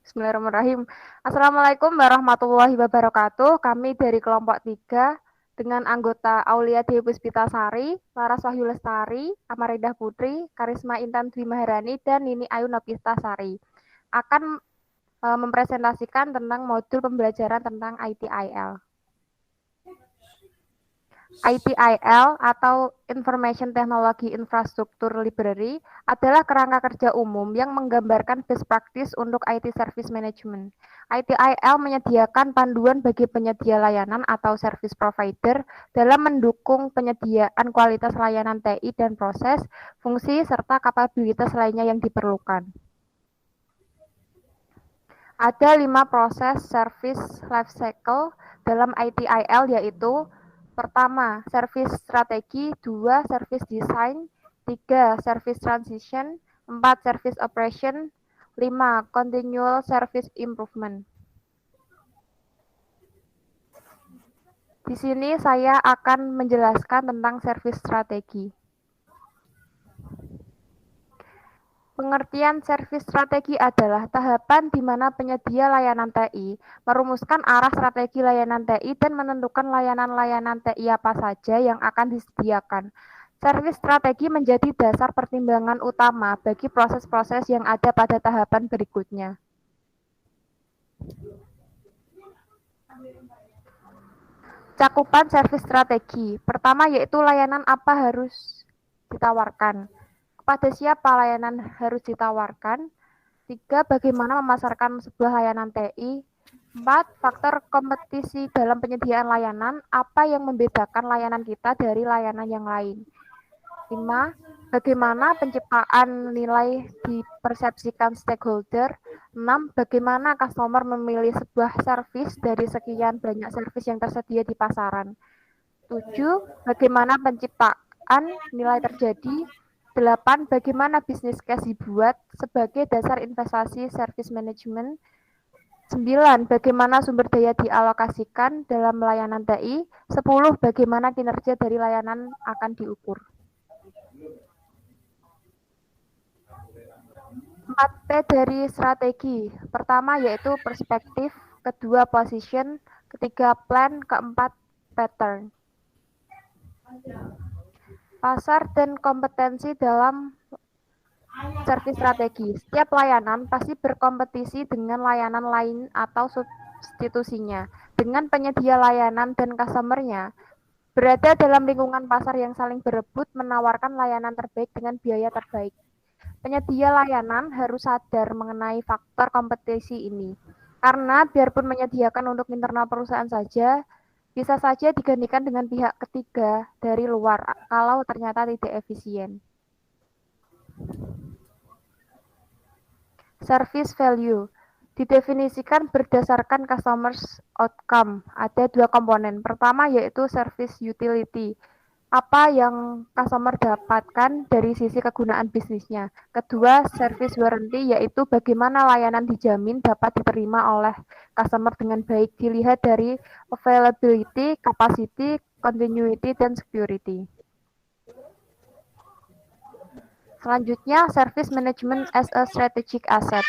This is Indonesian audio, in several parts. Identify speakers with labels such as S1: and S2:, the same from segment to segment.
S1: Bismillahirrahmanirrahim. Assalamualaikum warahmatullahi wabarakatuh. Kami dari kelompok 3 dengan anggota Aulia Dewi Puspitasari, Laras Wahyu Lestari, Amarindah Putri, Karisma Intan Dwi Maharani, dan Nini Ayu Nopistasari akan mempresentasikan tentang modul pembelajaran tentang ITIL. ITIL atau Information Technology Infrastructure Library adalah kerangka kerja umum yang menggambarkan best practice untuk IT Service Management. ITIL menyediakan panduan bagi penyedia layanan atau service provider dalam mendukung penyediaan kualitas layanan TI dan proses, fungsi, serta kapabilitas lainnya yang diperlukan. Ada 5 proses service life cycle dalam ITIL, yaitu pertama, service strategi, 2, service design, 3, service transition, 4, service operation, 5, continual service improvement. Di sini saya akan menjelaskan tentang service strategi. Pengertian servis strategi adalah tahapan di mana penyedia layanan TI merumuskan arah strategi layanan TI dan menentukan layanan-layanan TI apa saja yang akan disediakan. Servis strategi menjadi dasar pertimbangan utama bagi proses-proses yang ada pada tahapan berikutnya. Cakupan servis strategi. Pertama yaitu layanan apa harus ditawarkan. Kepada siapa layanan harus ditawarkan? 3. Bagaimana memasarkan sebuah layanan TI. 4. Faktor kompetisi dalam penyediaan layanan. Apa yang membedakan layanan kita dari layanan yang lain. 5. Bagaimana penciptaan nilai dipersepsikan stakeholder. 6. Bagaimana customer memilih sebuah servis dari sekian banyak servis yang tersedia di pasaran. 7. Bagaimana penciptaan nilai terjadi. 8. Bagaimana bisnis case dibuat sebagai dasar investasi service management. 9. Bagaimana sumber daya dialokasikan dalam layanan TI. 10. Bagaimana kinerja dari layanan akan diukur. 4P dari strategi. Pertama yaitu perspektif, kedua position, ketiga plan, keempat pattern. Pasar dan kompetensi dalam servis strategi. Setiap layanan pasti berkompetisi dengan layanan lain atau substitusinya. Dengan penyedia layanan dan customer-nya berada dalam lingkungan pasar yang saling berebut menawarkan layanan terbaik dengan biaya terbaik. Penyedia layanan harus sadar mengenai faktor kompetisi ini. Karena biarpun menyediakan untuk internal perusahaan saja, bisa saja digantikan dengan pihak ketiga dari luar kalau ternyata tidak efisien. Service value didefinisikan berdasarkan customers outcome. Ada 2 komponen. Pertama yaitu service utility. Apa yang customer dapatkan dari sisi kegunaan bisnisnya. Kedua, service warranty, yaitu bagaimana layanan dijamin dapat diterima oleh customer dengan baik, dilihat dari availability, capacity, continuity, dan security. Selanjutnya, service management as a strategic asset.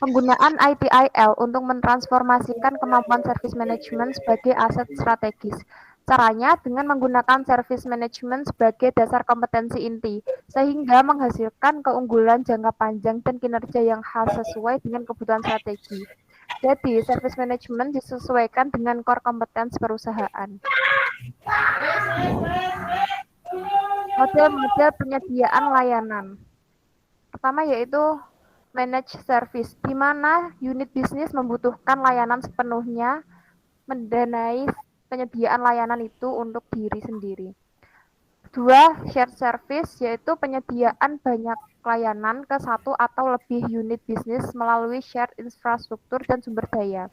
S1: Penggunaan ITIL untuk mentransformasikan kemampuan service management sebagai aset strategis. Caranya dengan menggunakan service management sebagai dasar kompetensi inti, sehingga menghasilkan keunggulan jangka panjang dan kinerja yang khas sesuai dengan kebutuhan strategi. Jadi, service management disesuaikan dengan core competence perusahaan. Model-model penyediaan layanan. Pertama yaitu managed service, di mana unit bisnis membutuhkan layanan sepenuhnya mendanai penyediaan layanan itu untuk diri sendiri. 2. Shared service, yaitu penyediaan banyak layanan ke satu atau lebih unit bisnis melalui shared infrastruktur dan sumber daya.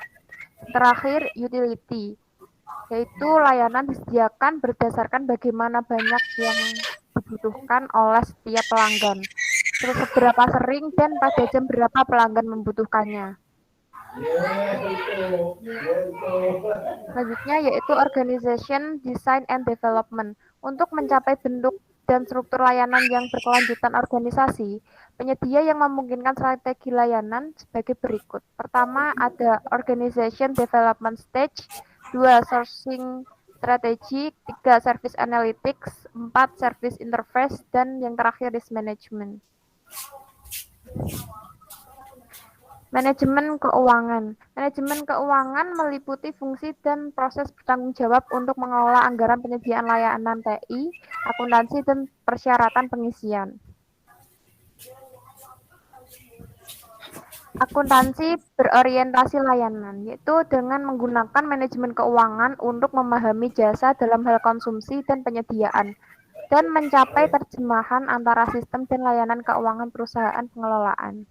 S1: Terakhir, utility, yaitu layanan disediakan berdasarkan bagaimana banyak yang dibutuhkan oleh setiap pelanggan, seberapa sering dan pada jam berapa pelanggan membutuhkannya. Selanjutnya yaitu organization design and development. Untuk mencapai bentuk dan struktur layanan yang berkelanjutan organisasi, penyedia yang memungkinkan strategi layanan sebagai berikut. Pertama, ada Organization Development Stage, 2. Sourcing Strategy, 3. Service Analytics, 4. Service Interface, dan yang terakhir Risk Management. Manajemen keuangan. Manajemen keuangan meliputi fungsi dan proses bertanggung jawab untuk mengelola anggaran penyediaan layanan TI, akuntansi, dan persyaratan pengisian. Akuntansi berorientasi layanan, yaitu dengan menggunakan manajemen keuangan untuk memahami jasa dalam hal konsumsi dan penyediaan, dan mencapai terjemahan antara sistem dan layanan keuangan perusahaan pengelolaan.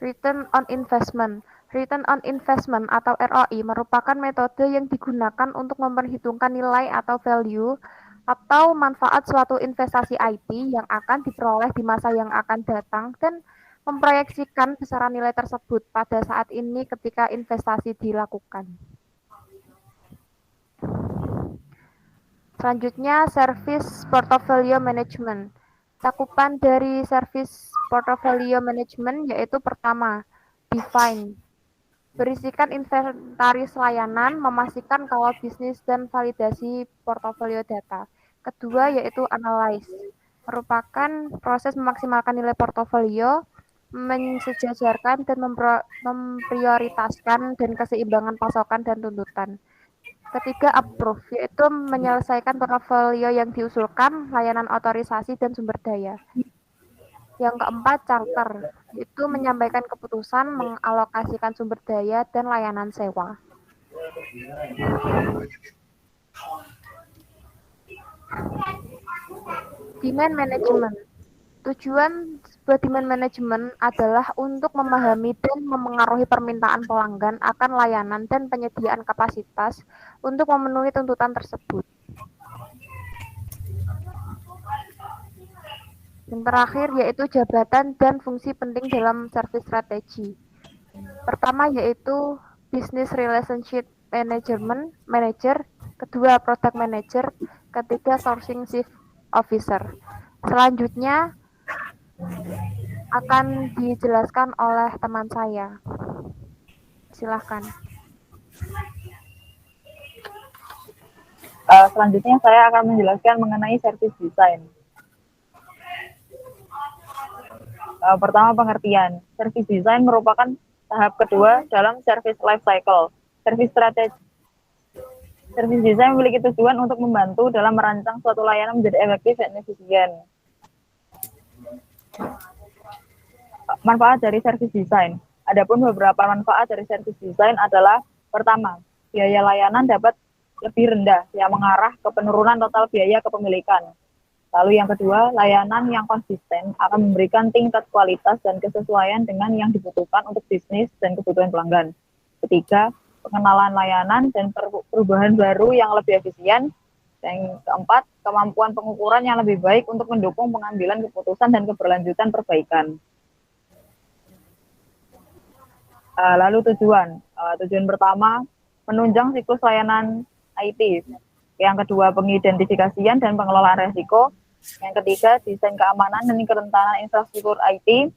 S1: Return on Investment. Return on Investment atau ROI merupakan metode yang digunakan untuk memperhitungkan nilai atau value atau manfaat suatu investasi IT yang akan diperoleh di masa yang akan datang dan memproyeksikan besaran nilai tersebut pada saat ini ketika investasi dilakukan. Selanjutnya, Service Portfolio Management. Cakupan dari Service Portfolio Management yaitu pertama, define. Berisikan inventaris layanan, memastikan kalau bisnis dan validasi portofolio data. Kedua yaitu analyze. Merupakan proses memaksimalkan nilai portofolio, mensejajarkan dan memprioritaskan dan keseimbangan pasokan dan tuntutan. Ketiga, approve, yaitu menyelesaikan portofolio yang diusulkan, layanan otorisasi, dan sumber daya. Yang keempat, charter, yaitu menyampaikan keputusan, mengalokasikan sumber daya, dan layanan sewa. Demand management. Tujuan sebuah demand management adalah untuk memahami dan memengaruhi permintaan pelanggan akan layanan dan penyediaan kapasitas untuk memenuhi tuntutan tersebut. Yang terakhir yaitu jabatan dan fungsi penting dalam service strategi. Pertama yaitu Business Relationship Management Manager, kedua Product Manager, ketiga Sourcing Chief Officer. Selanjutnya akan dijelaskan oleh teman saya. Silahkan.
S2: Selanjutnya saya akan menjelaskan mengenai service design. Pertama, pengertian. Service design merupakan tahap kedua dalam service life cycle. Service design memiliki tujuan untuk membantu dalam merancang suatu layanan menjadi efektif dan efisien. Manfaat dari service design. Adapun beberapa manfaat dari service design adalah pertama, biaya layanan dapat lebih rendah yang mengarah ke penurunan total biaya kepemilikan. Lalu yang kedua, layanan yang konsisten akan memberikan tingkat kualitas dan kesesuaian dengan yang dibutuhkan untuk bisnis dan kebutuhan pelanggan. Ketiga, pengenalan layanan dan perubahan baru yang lebih efisien. Dan keempat, kemampuan pengukuran yang lebih baik untuk mendukung pengambilan keputusan dan keberlanjutan perbaikan. Lalu tujuan pertama, menunjang siklus layanan IT. Yang kedua, pengidentifikasian dan pengelolaan risiko. Yang ketiga, desain keamanan dan kerentanan infrastruktur IT,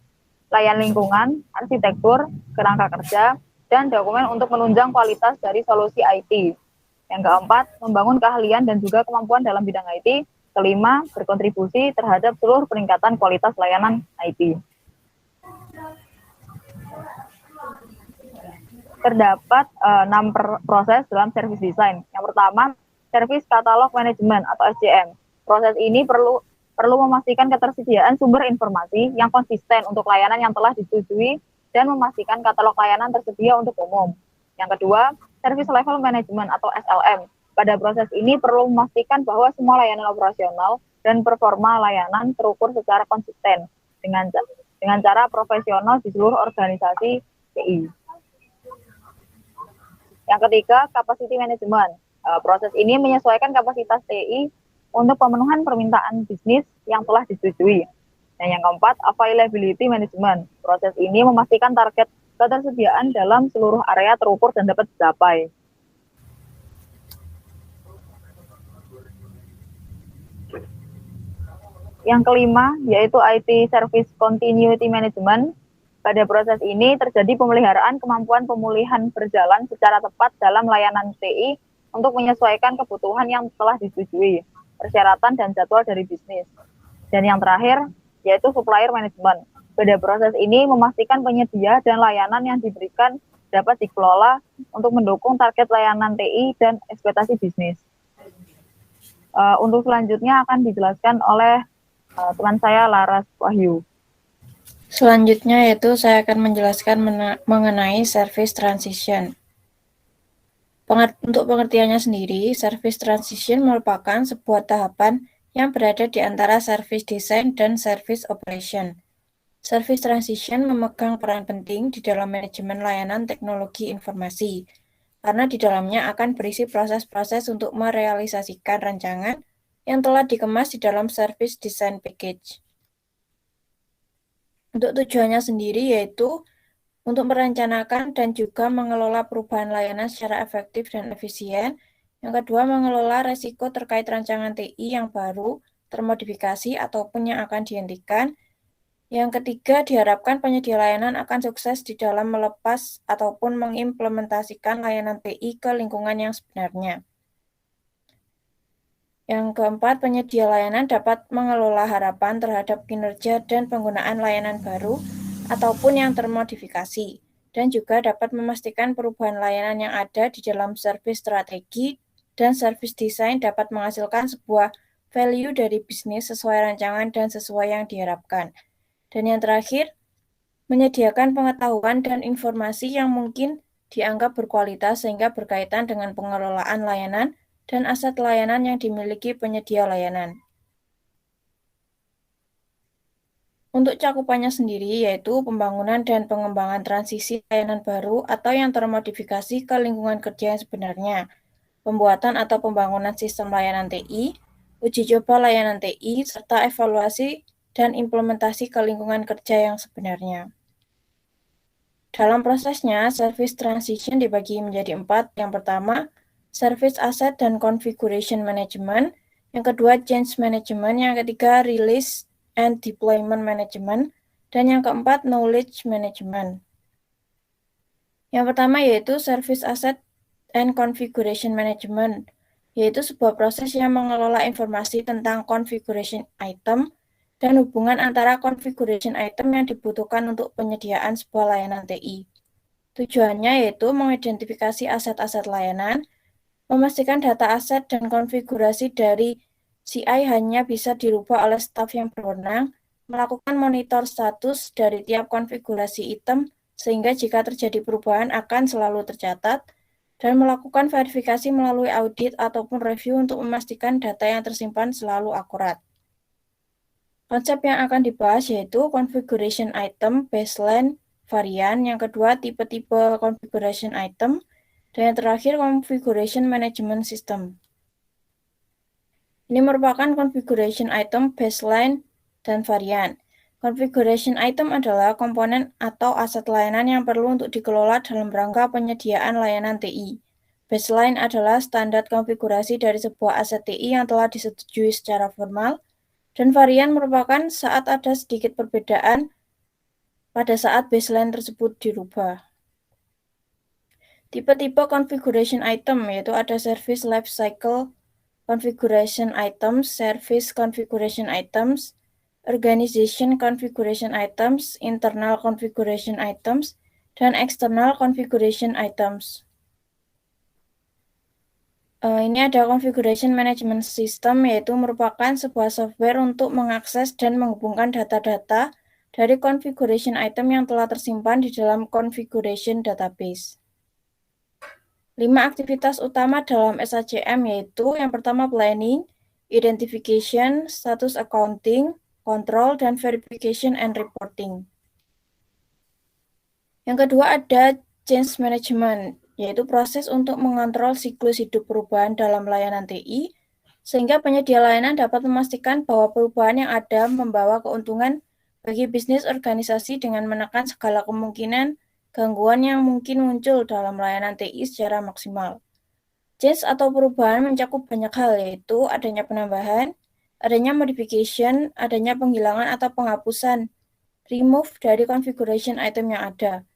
S2: layanan lingkungan, arsitektur, kerangka kerja, dan dokumen untuk menunjang kualitas dari solusi IT. Yang keempat, membangun keahlian dan juga kemampuan dalam bidang IT. Kelima, berkontribusi terhadap seluruh peningkatan kualitas layanan IT. Terdapat 6 proses dalam service design. Yang pertama, service catalog management atau SCM. Proses ini perlu memastikan ketersediaan sumber informasi yang konsisten untuk layanan yang telah disetujui dan memastikan katalog layanan tersedia untuk umum. Yang kedua, service level management atau SLM. Pada proses ini perlu memastikan bahwa semua layanan operasional dan performa layanan terukur secara konsisten dengan cara profesional di seluruh organisasi TI. Yang ketiga, capacity management. Proses ini menyesuaikan kapasitas TI untuk pemenuhan permintaan bisnis yang telah disetujui. Dan yang keempat, availability management. Proses ini memastikan target ketersediaan dalam seluruh area terukur dan dapat dicapai. Yang kelima, yaitu IT Service Continuity Management. Pada proses ini terjadi pemeliharaan kemampuan pemulihan berjalan secara tepat dalam layanan TI untuk menyesuaikan kebutuhan yang telah disetujui, persyaratan dan jadwal dari bisnis. Dan yang terakhir, yaitu Supplier Management. Pada proses ini memastikan penyedia dan layanan yang diberikan dapat dikelola untuk mendukung target layanan TI dan ekspektasi bisnis. Untuk selanjutnya akan dijelaskan oleh teman saya Laras Wahyu.
S3: Selanjutnya yaitu saya akan menjelaskan mengenai service transition. Untuk pengertiannya sendiri, service transition merupakan sebuah tahapan yang berada di antara service design dan service operation. Service transition memegang peran penting di dalam manajemen layanan teknologi informasi, karena di dalamnya akan berisi proses-proses untuk merealisasikan rancangan yang telah dikemas di dalam service design package. Untuk tujuannya sendiri yaitu untuk merencanakan dan juga mengelola perubahan layanan secara efektif dan efisien. Yang kedua, mengelola resiko terkait rancangan TI yang baru, termodifikasi, ataupun yang akan dihentikan. Yang ketiga, diharapkan penyedia layanan akan sukses di dalam melepas ataupun mengimplementasikan layanan TI ke lingkungan yang sebenarnya. Yang keempat, penyedia layanan dapat mengelola harapan terhadap kinerja dan penggunaan layanan baru ataupun yang termodifikasi, dan juga dapat memastikan perubahan layanan yang ada di dalam service strategi dan service design dapat menghasilkan sebuah value dari bisnis sesuai rancangan dan sesuai yang diharapkan. Dan yang terakhir, menyediakan pengetahuan dan informasi yang mungkin dianggap berkualitas sehingga berkaitan dengan pengelolaan layanan dan aset layanan yang dimiliki penyedia layanan. Untuk cakupannya sendiri yaitu pembangunan dan pengembangan transisi layanan baru atau yang termodifikasi ke lingkungan kerja yang sebenarnya, pembuatan atau pembangunan sistem layanan TI, uji coba layanan TI, serta evaluasi dan implementasi ke lingkungan kerja yang sebenarnya. Dalam prosesnya, service transition dibagi menjadi 4. Yang pertama, service asset dan configuration management. Yang kedua, change management. Yang ketiga, release and deployment management. Dan yang keempat, knowledge management. Yang pertama yaitu service asset and configuration management, yaitu sebuah proses yang mengelola informasi tentang configuration item dan hubungan antara configuration item yang dibutuhkan untuk penyediaan sebuah layanan TI. Tujuannya yaitu mengidentifikasi aset-aset layanan, memastikan data aset dan konfigurasi dari CI hanya bisa dirubah oleh staf yang berwenang, melakukan monitor status dari tiap konfigurasi item sehingga jika terjadi perubahan akan selalu tercatat, dan melakukan verifikasi melalui audit ataupun review untuk memastikan data yang tersimpan selalu akurat. Konsep yang akan dibahas yaitu configuration item, baseline, varian, yang kedua tipe-tipe configuration item, dan yang terakhir configuration management system. Ini merupakan configuration item, baseline, dan varian. Configuration item adalah komponen atau aset layanan yang perlu untuk dikelola dalam rangka penyediaan layanan TI. Baseline adalah standar konfigurasi dari sebuah aset TI yang telah disetujui secara formal, dan varian merupakan saat ada sedikit perbedaan pada saat baseline tersebut dirubah. Tipe-tipe configuration item yaitu ada service life cycle configuration items, service configuration items, organization configuration items, internal configuration items, dan external configuration items. Ini ada configuration management system, yaitu merupakan sebuah software untuk mengakses dan menghubungkan data-data dari configuration item yang telah tersimpan di dalam configuration database. 5 aktivitas utama dalam SACM yaitu yang pertama planning, identification, status accounting, control, dan verification and reporting. Yang kedua ada change management, yaitu proses untuk mengontrol siklus hidup perubahan dalam layanan TI, sehingga penyedia layanan dapat memastikan bahwa perubahan yang ada membawa keuntungan bagi bisnis organisasi dengan menekan segala kemungkinan gangguan yang mungkin muncul dalam layanan TI secara maksimal. Change atau perubahan mencakup banyak hal, yaitu adanya penambahan, adanya modification, adanya penghilangan atau penghapusan, remove dari configuration item yang ada.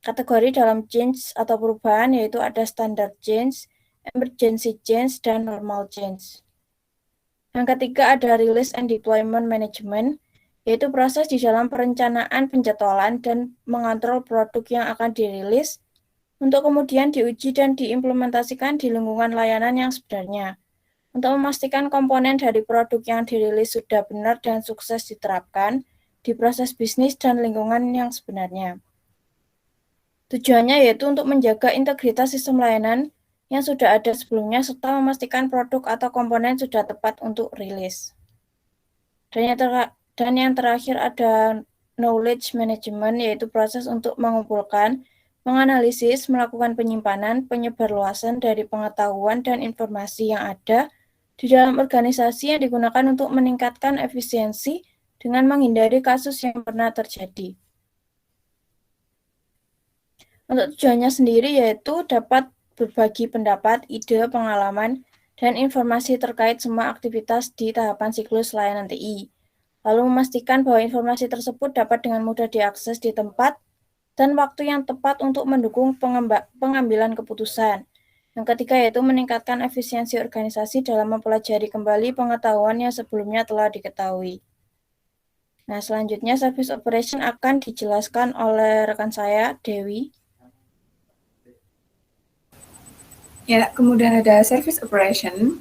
S3: Kategori dalam change atau perubahan yaitu ada standard change, emergency change, dan normal change. Yang ketiga ada release and deployment management, yaitu proses di dalam perencanaan penjadwalan dan mengontrol produk yang akan dirilis untuk kemudian diuji dan diimplementasikan di lingkungan layanan yang sebenarnya. Untuk memastikan komponen dari produk yang dirilis sudah benar dan sukses diterapkan di proses bisnis dan lingkungan yang sebenarnya. Tujuannya yaitu untuk menjaga integritas sistem layanan yang sudah ada sebelumnya serta memastikan produk atau komponen sudah tepat untuk rilis. Dan yang terakhir ada knowledge management, yaitu proses untuk mengumpulkan, menganalisis, melakukan penyimpanan, penyebarluasan dari pengetahuan dan informasi yang ada di dalam organisasi yang digunakan untuk meningkatkan efisiensi dengan menghindari kasus yang pernah terjadi. Untuk tujuannya sendiri yaitu dapat berbagi pendapat, ide, pengalaman, dan informasi terkait semua aktivitas di tahapan siklus layanan TI. Lalu memastikan bahwa informasi tersebut dapat dengan mudah diakses di tempat dan waktu yang tepat untuk mendukung pengambilan keputusan. Yang ketiga yaitu meningkatkan efisiensi organisasi dalam mempelajari kembali pengetahuan yang sebelumnya telah diketahui. Nah, selanjutnya service operation akan dijelaskan oleh rekan saya, Dewi.
S4: Ya, kemudian ada service operation,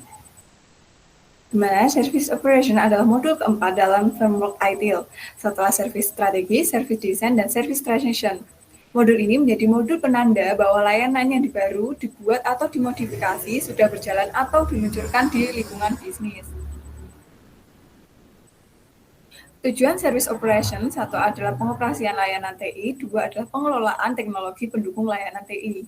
S4: di mana service operation adalah modul keempat dalam framework ITIL, setelah service strategi, service design, dan service transition. Modul ini menjadi modul penanda bahwa layanan yang baru dibuat atau dimodifikasi sudah berjalan atau diluncurkan di lingkungan bisnis. Tujuan service operation, satu adalah pengoperasian layanan TI, dua adalah pengelolaan teknologi pendukung layanan TI.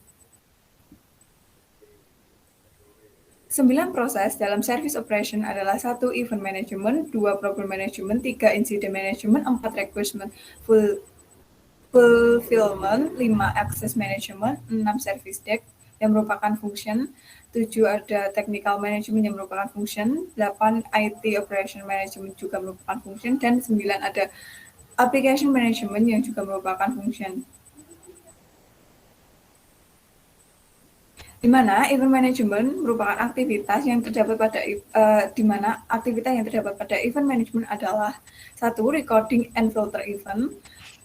S4: 9 proses dalam service operation adalah 1. Event management, 2. Problem management, 3. Incident management, 4. Requirement fulfillment, 5. Access management, 6. Service desk yang merupakan function, 7. Ada technical management yang merupakan function, 8. IT operation management juga merupakan function, dan 9. Ada application management yang juga merupakan function. Di mana event management merupakan aktivitas yang terdapat pada event management adalah 1. Recording and filter event,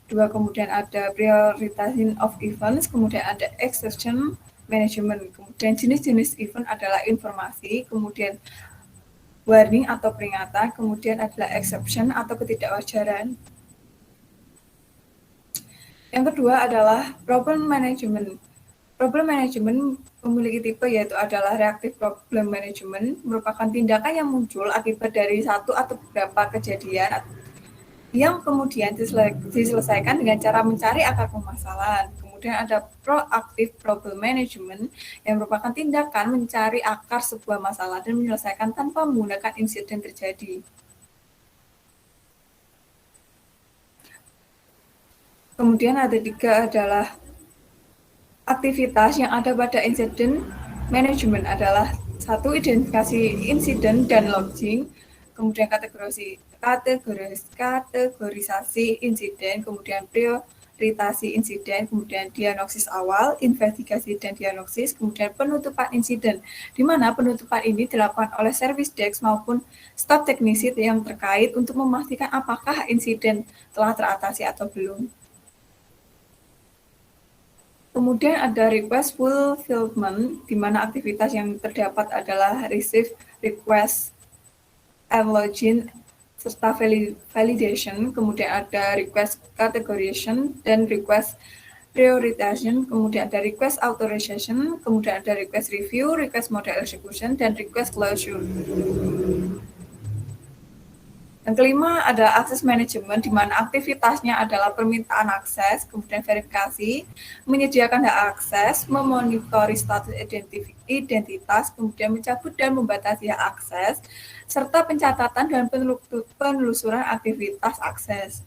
S4: 2. Kemudian ada prioritizing of events, kemudian ada exception management, kemudian jenis-jenis event adalah informasi, kemudian warning atau peringatan, kemudian adalah exception atau ketidakwajaran. Yang kedua adalah problem management. Problem management memiliki tipe yaitu adalah reactive problem management, merupakan tindakan yang muncul akibat dari satu atau beberapa kejadian yang kemudian diselesaikan dengan cara mencari akar permasalahan. Kemudian ada proactive problem management yang merupakan tindakan mencari akar sebuah masalah dan menyelesaikan tanpa menggunakan insiden terjadi. Kemudian ada 3 adalah aktivitas yang ada pada incident management adalah 1. Identifikasi insiden dan logging, kemudian kategorisasi insiden, kemudian prioritasi insiden, kemudian diagnosis awal, investigasi dan diagnosis, kemudian penutupan insiden, di mana penutupan ini dilakukan oleh service desk maupun staf teknisi yang terkait untuk memastikan apakah insiden telah teratasi atau belum. Kemudian ada request fulfillment, di mana aktivitas yang terdapat adalah receive, request, and login, serta validation. Kemudian ada request categorization dan request prioritization. Kemudian ada request authorization, kemudian ada request review, request model execution, dan request closure. Yang kelima ada akses manajemen, di mana aktivitasnya adalah permintaan akses, kemudian verifikasi, menyediakan hak akses, memonitori status identitas, kemudian mencabut dan membatasi hak akses, serta pencatatan dan penelusuran aktivitas akses.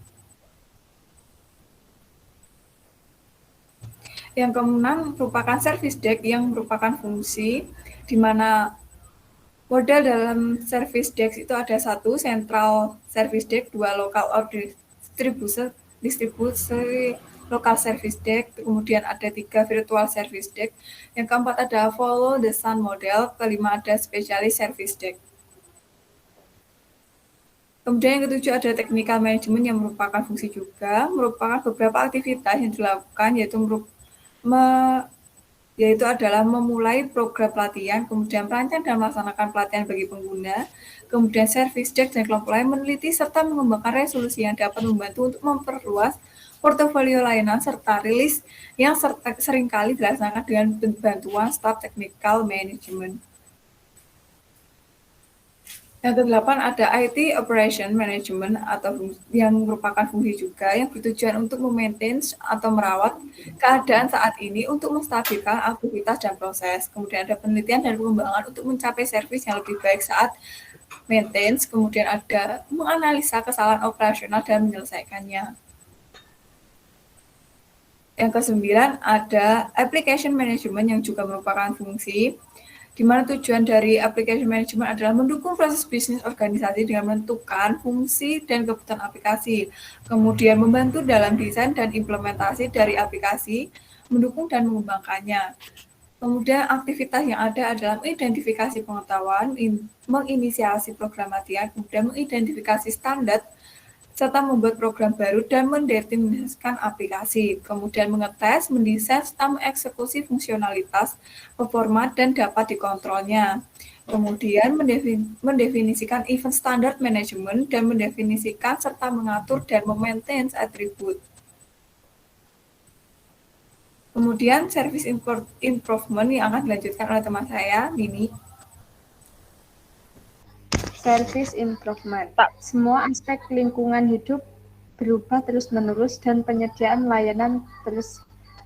S4: Yang keenam merupakan service desk yang merupakan fungsi di mana Model dalam service desk itu ada 1 central service desk, 2 local or distribusi local service desk, kemudian ada 3 virtual service desk, yang keempat ada follow the sun model, kelima ada specialist service desk. Kemudian yang ketujuh ada technical management yang merupakan fungsi juga, merupakan beberapa aktivitas yang dilakukan yaitu adalah memulai program pelatihan, kemudian merancang dan melaksanakan pelatihan bagi pengguna, kemudian service desk dan kelompok lain meneliti serta mengembangkan resolusi yang dapat membantu untuk memperluas portofolio layanan serta rilis yang seringkali dilaksanakan dengan bantuan staf technical management. Yang kedelapan ada IT Operation Management atau yang merupakan fungsi juga yang bertujuan untuk memaintain atau merawat keadaan saat ini untuk menstabilkan aktivitas dan proses. Kemudian ada penelitian dan pengembangan untuk mencapai servis yang lebih baik saat maintenance. Kemudian ada menganalisa kesalahan operasional dan menyelesaikannya. Yang kesembilan ada Application Management yang juga merupakan fungsi di mana tujuan dari application management adalah mendukung proses bisnis organisasi dengan menentukan fungsi dan kebutuhan aplikasi, kemudian membantu dalam desain dan implementasi dari aplikasi, mendukung dan mengembangkannya. Kemudian aktivitas yang ada adalah mengidentifikasi pengetahuan, menginisiasi program latihan, kemudian mengidentifikasi standar, serta membuat program baru dan mendefinisikan aplikasi, kemudian mengetes, mendesain, serta mengeksekusi fungsionalitas, performa, dan dapat dikontrolnya. Kemudian mendefinisikan event standard management dan mendefinisikan serta mengatur dan memaintain atribut. Kemudian service improvement yang akan dilanjutkan oleh teman saya, Nini.
S5: Service improvement. Semua aspek lingkungan hidup berubah terus-menerus dan penyediaan layanan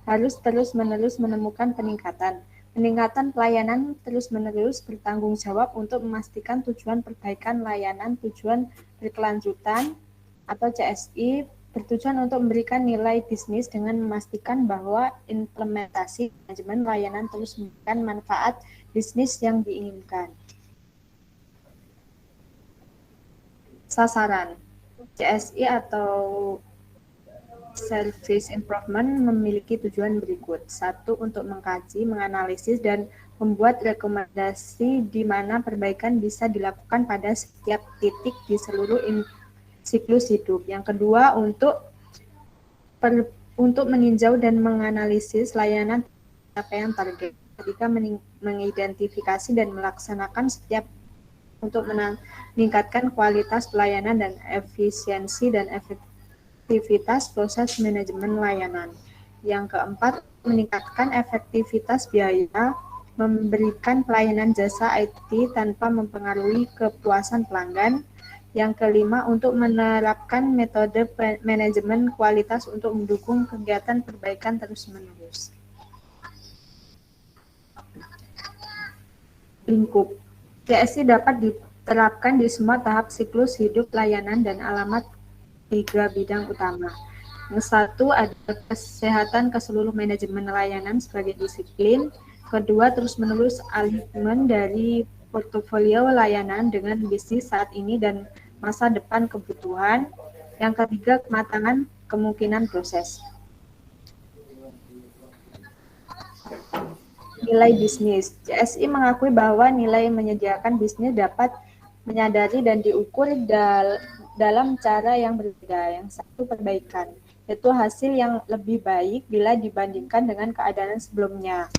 S5: harus terus-menerus menemukan peningkatan. Peningkatan pelayanan terus-menerus bertanggung jawab untuk memastikan tujuan perbaikan layanan tujuan berkelanjutan atau CSI bertujuan untuk memberikan nilai bisnis dengan memastikan bahwa implementasi manajemen layanan terus memberikan manfaat bisnis yang diinginkan. Sasaran CSI atau Service Improvement memiliki tujuan berikut. 1. Untuk mengkaji, menganalisis, dan membuat rekomendasi di mana perbaikan bisa dilakukan pada setiap titik di seluruh siklus hidup. Yang kedua, untuk meninjau dan menganalisis layanan pencapaian target. Ketika mengidentifikasi dan melaksanakan setiap untuk meningkatkan kualitas pelayanan dan efisiensi dan efektivitas proses manajemen layanan. Yang keempat, meningkatkan efektivitas biaya, memberikan pelayanan jasa IT tanpa mempengaruhi kepuasan pelanggan. Yang kelima, untuk menerapkan metode manajemen kualitas untuk mendukung kegiatan perbaikan terus-menerus. Lingkup CSI dapat diterapkan di semua tahap siklus hidup layanan dan alamat 3 bidang utama. Yang satu ada kesehatan keseluruh manajemen layanan sebagai disiplin. Kedua, terus-menerus alignment dari portofolio layanan dengan bisnis saat ini dan masa depan kebutuhan. Yang ketiga, kematangan kemungkinan proses. Nilai bisnis. CSI mengakui bahwa nilai menyediakan bisnis dapat menyadari dan diukur dalam cara yang berbeda. Yang satu, perbaikan, yaitu hasil yang lebih baik bila dibandingkan dengan keadaan sebelumnya.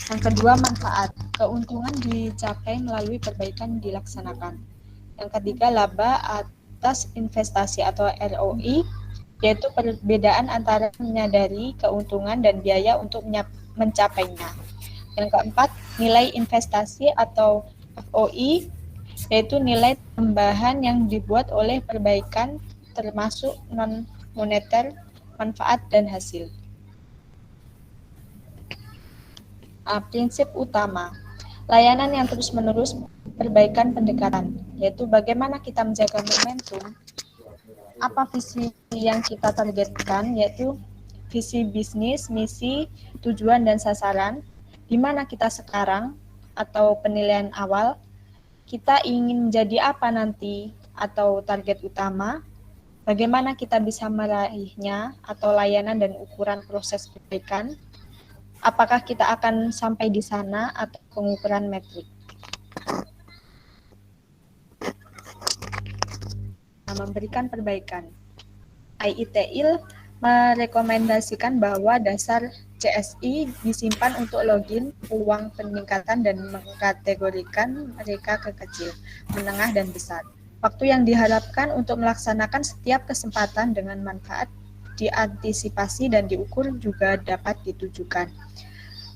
S5: Yang kedua, manfaat, keuntungan dicapai melalui perbaikan dilaksanakan. Yang ketiga, laba atas investasi atau ROI, yaitu perbedaan antara menyadari keuntungan dan biaya untuk mencapainya. Yang keempat, nilai investasi atau FOI, yaitu nilai tambahan yang dibuat oleh perbaikan termasuk non-moneter, manfaat, dan hasil. Prinsip utama, layanan yang terus-menerus perbaikan pendekatan, yaitu bagaimana kita menjaga momentum, apa visi yang kita targetkan, yaitu visi bisnis, misi, tujuan, dan sasaran, di mana kita sekarang atau penilaian awal, kita ingin menjadi apa nanti atau target utama, bagaimana kita bisa meraihnya atau layanan dan ukuran proses perbaikan, apakah kita akan sampai di sana atau pengukuran metrik. Memberikan perbaikan. IITIL merekomendasikan bahwa dasar CSI disimpan untuk login, peluang peningkatan, dan mengkategorikan mereka ke kecil, menengah, dan besar. Waktu yang diharapkan untuk melaksanakan setiap kesempatan dengan manfaat diantisipasi dan diukur juga dapat ditujukan.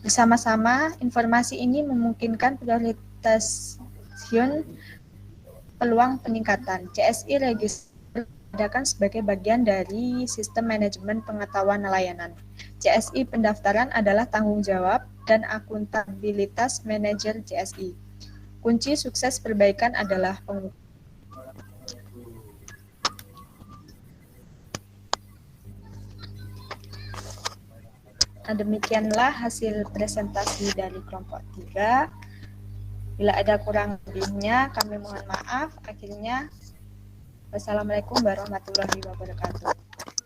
S5: Bersama-sama, informasi ini memungkinkan prioritasasi peluang peningkatan. CSI registrasi diadakan sebagai bagian dari sistem manajemen pengetahuan layanan. CSI pendaftaran adalah tanggung jawab dan akuntabilitas manajer CSI. Kunci sukses perbaikan adalah pengukuran. Nah, demikianlah hasil presentasi dari kelompok 3. Bila ada kurang lebihnya, kami mohon maaf. Akhirnya, wassalamualaikum warahmatullahi wabarakatuh.